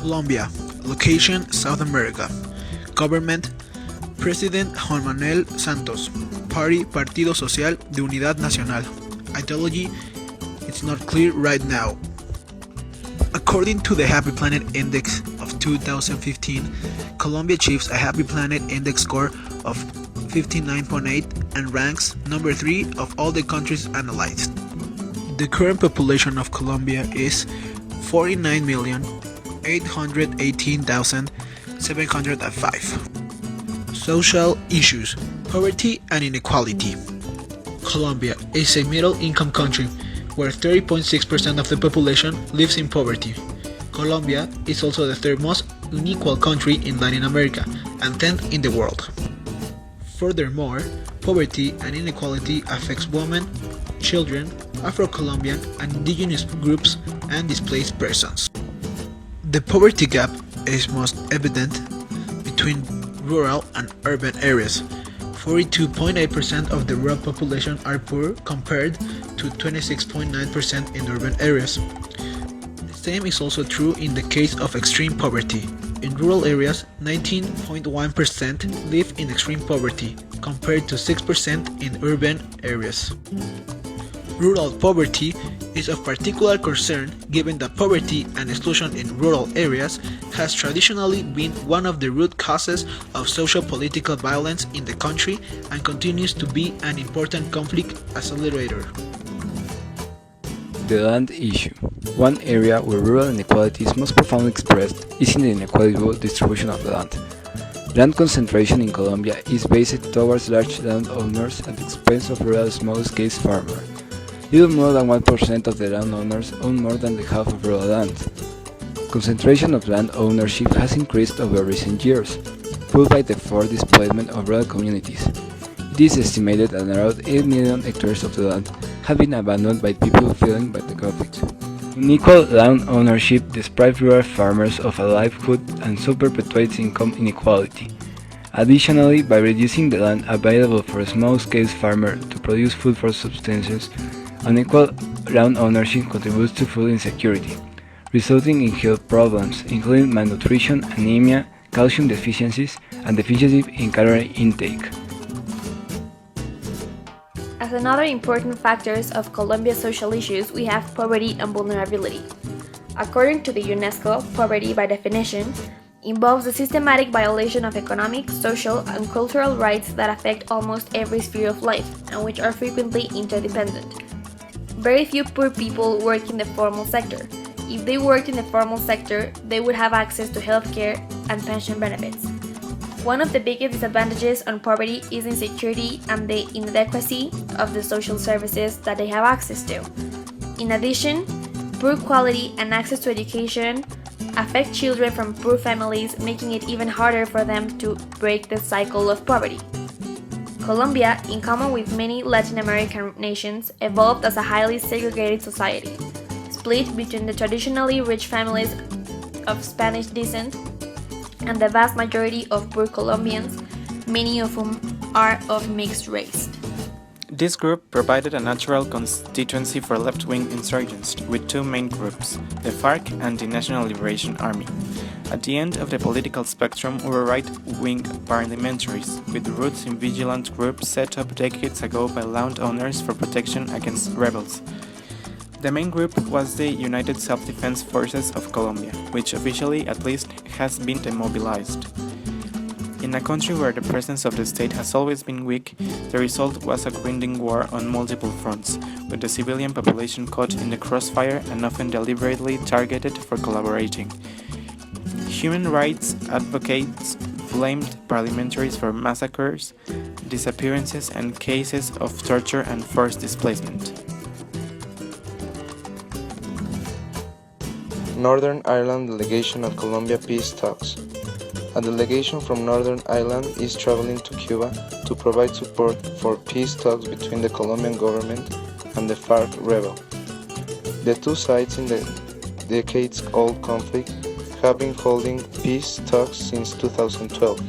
Colombia. Location South America. Government President Juan Manuel Santos. Party Partido Social de Unidad Nacional. Ideology it's not clear right now. According to the Happy Planet Index of 2015, Colombia achieves a Happy Planet Index score of 59.8 and ranks number 3 of all the countries analyzed. The current population of Colombia is 49,818,705. Social issues: poverty and inequality. Colombia is a middle-income country where 30.6% of the population lives in poverty. Colombia is also the third most unequal country in Latin America and 10th in the world. Furthermore, poverty and inequality affects women, children, Afro-Colombian and indigenous groups, and displaced persons. The poverty gap is most evident between rural and urban areas. 42.8% of the rural population are poor compared to 26.9% in urban areas. The same is also true in the case of extreme poverty. In rural areas, 19.1% live in extreme poverty compared to 6% in urban areas. Rural poverty is of particular concern given that poverty and exclusion in rural areas has traditionally been one of the root causes of socio-political violence in the country and continues to be an important conflict accelerator. The land issue. One area where rural inequality is most profoundly expressed is in the inequitable distribution of the land. Land concentration in Colombia is based towards large landowners at the expense of rural small-scale farmers. Little more than 1% of the landowners own more than the half of rural land. Concentration of land ownership has increased over recent years, pulled by the forced displacement of rural communities. It is estimated that around 8 million hectares of the land have been abandoned by people fleeing by the conflict. Unequal land ownership deprives rural farmers of a livelihood and so perpetuates income inequality. Additionally, by reducing the land available for small-scale farmers to produce food for subsistence, unequal land ownership contributes to food insecurity, resulting in health problems, including malnutrition, anemia, calcium deficiencies, and deficiency in calorie intake. As another important factors of Colombia's social issues, we have poverty and vulnerability. According to the UNESCO, poverty, by definition, involves the systematic violation of economic, social, and cultural rights that affect almost every sphere of life, and which are frequently interdependent. Very few poor people work in the formal sector. If they worked in the formal sector, they would have access to healthcare and pension benefits. One of the biggest disadvantages on poverty is insecurity and the inadequacy of the social services that they have access to. In addition, poor quality and access to education affect children from poor families, making it even harder for them to break the cycle of poverty. Colombia, in common with many Latin American nations, evolved as a highly segregated society, split between the traditionally rich families of Spanish descent and the vast majority of poor Colombians, many of whom are of mixed race. This group provided a natural constituency for left-wing insurgents, with two main groups, the FARC and the National Liberation Army. At the end of the political spectrum were right-wing paramilitaries, with roots in vigilant groups set up decades ago by landowners for protection against rebels. The main group was the United Self-Defense Forces of Colombia, which officially, at least, has been demobilized. In a country where the presence of the state has always been weak, the result was a grinding war on multiple fronts, with the civilian population caught in the crossfire and often deliberately targeted for collaborating. Human rights advocates blamed paramilitaries for massacres, disappearances, and cases of torture and forced displacement. Northern Ireland delegation of Colombia peace talks. A delegation from Northern Ireland is traveling to Cuba to provide support for peace talks between the Colombian government and the FARC rebel. The two sides in the decades-old conflict have been holding peace talks since 2012.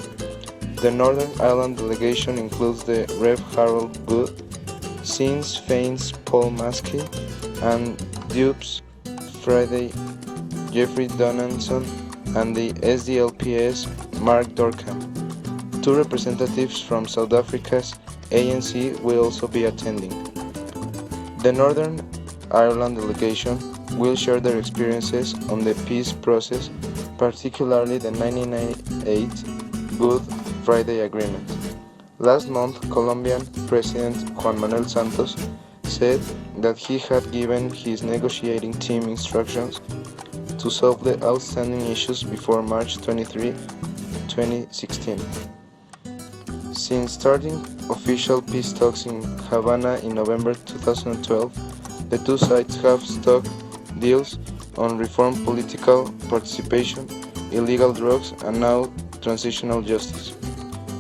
The Northern Ireland delegation includes the Rev. Harold Good, Sinn Féin's Paul Maskey, and Dupes Friday Jeffrey Donaldson, and the SDLP's Mark Dorkamp. Two representatives from South Africa's ANC will also be attending. The Northern Ireland delegation will share their experiences on the peace process, particularly the 1998 Good Friday Agreement. Last month, Colombian President Juan Manuel Santos said that he had given his negotiating team instructions to solve the outstanding issues before March 23, 2016. Since starting official peace talks in Havana in November 2012, the two sides have struck deals on reform, political participation, illegal drugs, and now transitional justice.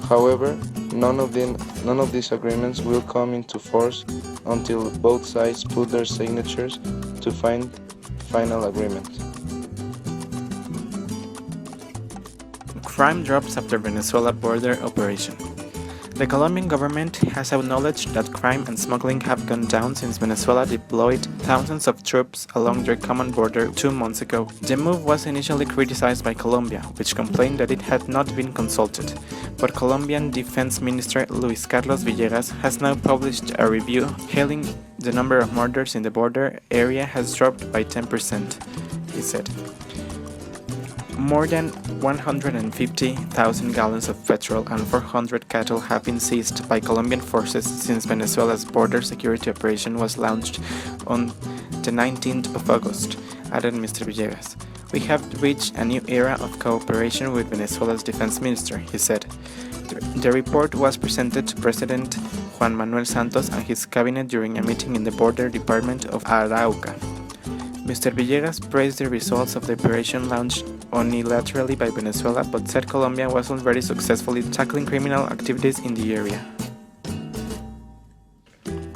However, none of these agreements will come into force until both sides put their signatures to find final agreement. Crime drops after Venezuela border operation. The Colombian government has acknowledged that crime and smuggling have gone down since Venezuela deployed thousands of troops along their common border 2 months ago. The move was initially criticized by Colombia, which complained that it had not been consulted. But Colombian Defense Minister Luis Carlos Villegas has now published a review hailing the number of murders in the border area has dropped by 10%, he said. More than 150,000 gallons of petrol and 400 cattle have been seized by Colombian forces since Venezuela's border security operation was launched on the 19th of August, added Mr. Villegas. We have reached a new era of cooperation with Venezuela's defense minister, he said. The report was presented to President Juan Manuel Santos and his cabinet during a meeting in the border department of Arauca. Mr. Villegas praised the results of the operation launched unilaterally by Venezuela, but said Colombia was already successfully tackling criminal activities in the area.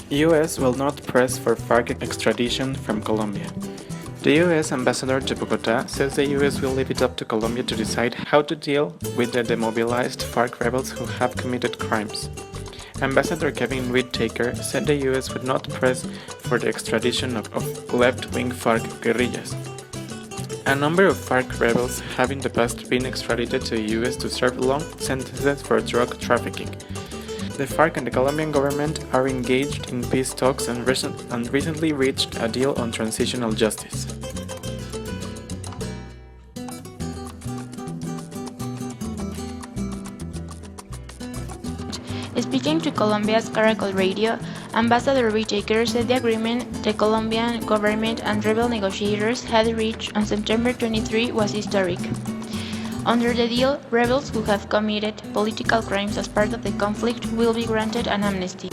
U.S. will not press for FARC extradition from Colombia. The U.S. ambassador to Bogotá says the U.S. will leave it up to Colombia to decide how to deal with the demobilized FARC rebels who have committed crimes. Ambassador Kevin Whittaker said the U.S. would not press for the extradition of left-wing FARC guerrillas. A number of FARC rebels have in the past been extradited to the U.S. to serve long sentences for drug trafficking. The FARC and the Colombian government are engaged in peace talks and recently reached a deal on transitional justice. Speaking to Colombia's Caracol Radio, Ambassador Whittaker said the agreement the Colombian government and rebel negotiators had reached on September 23 was historic. Under the deal, rebels who have committed political crimes as part of the conflict will be granted an amnesty.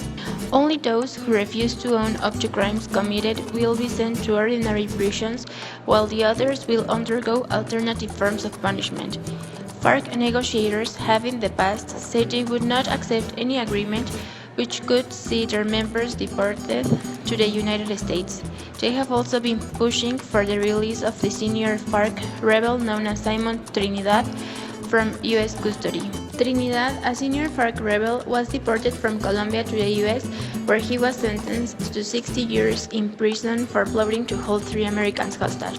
Only those who refuse to own up to crimes committed will be sent to ordinary prisons, while the others will undergo alternative forms of punishment. FARC negotiators have in the past said they would not accept any agreement which could see their members deported to the United States. They have also been pushing for the release of the senior FARC rebel known as Simon Trinidad from U.S. custody. Trinidad, a senior FARC rebel, was deported from Colombia to the U.S., where he was sentenced to 60 years in prison for plotting to hold 3 Americans hostage.